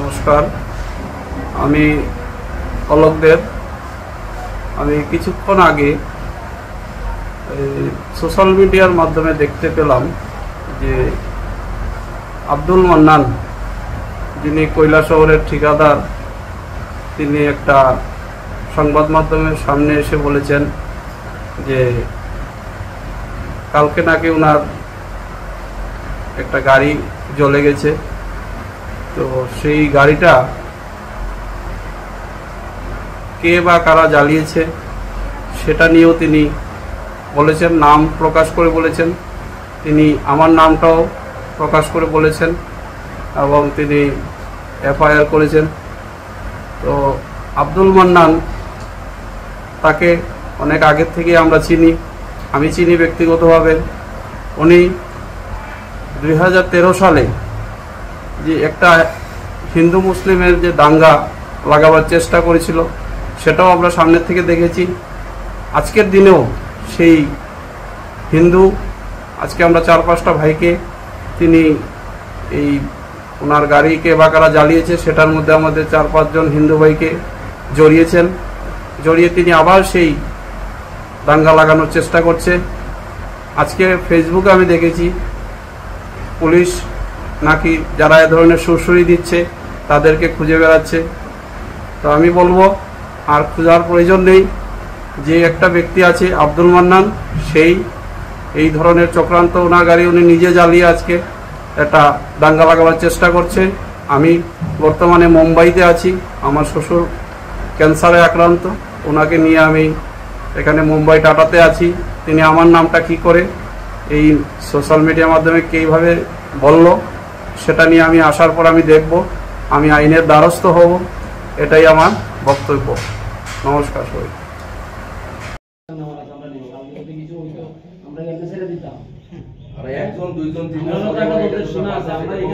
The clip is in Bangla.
নমস্কার, আমি অলোক দেব। আমি কিছুক্ষণ আগে সোশ্যাল মিডিয়ার মাধ্যমে দেখতে পেলাম যে আব্দুল মান্নান, যিনি কৈলাসহরের ঠিকাদার, তিনি একটা সংবাদ মাধ্যমের সামনে এসে বলেছেন যে কালকে নাকি ওনার একটা গাড়ি জ্বলে গেছে। তো সেই গাড়িটা কে বা কারা জ্বালিয়েছে সেটা নিয়েও তিনি বলেছেন, নাম প্রকাশ করে বলেছেন। তিনি আমার নামটাও প্রকাশ করে বলেছেন এবং তিনি এফআইআর করেছেন। তো আব্দুল মান্নান, তাকে অনেক আগের থেকে আমরা চিনি, আমি চিনি ব্যক্তিগতভাবে। উনি 2013 সালে যে একটা হিন্দু মুসলিমের যে দাঙ্গা লাগাবার চেষ্টা করেছিল, সেটাও আমরা সামনের থেকে দেখেছি। আজকের দিনেও সেই হিন্দু, আজকে আমরা 4-5টা ভাইকে তিনি এই ওনার গাড়িকে বা কারা জ্বালিয়েছে সেটার মধ্যে আমাদের 4-5 জন হিন্দু ভাইকে জড়িয়ে তিনি আবার সেই দাঙ্গা লাগানোর চেষ্টা করছে। আজকে ফেসবুকে আমি দেখেছি পুলিশ নাকি যারা এ ধরনের সুরসুরি দিচ্ছে তাদেরকে খুঁজে বেড়াচ্ছে। তো আমি বলবো আর খোঁজার প্রয়োজন নেই। যে একটা ব্যক্তি আছে আব্দুল মান্নান, সেই এই ধরনের চক্রান্ত, ওনার গাড়ি উনি নিজে জ্বালিয়ে আজকে একটা দাঙ্গা লাগাবার চেষ্টা করছে। আমি বর্তমানে মুম্বাইতে আছি, আমার শ্বশুর ক্যান্সারে আক্রান্ত, ওনাকে নিয়ে আমি এখানে মুম্বাই টাটাতে আছি। তিনি আমার নামটা কি করে এই সোশ্যাল মিডিয়ার মাধ্যমে কীভাবে বলল সেটা নিয়ে আমি আসার পর আমি দেখব, আমি আইনের দ্বারস্থ হব, এটাই আমার বক্তব্য। নমস্কার সবাই। আমরা 1 জন 2 জন 3 জন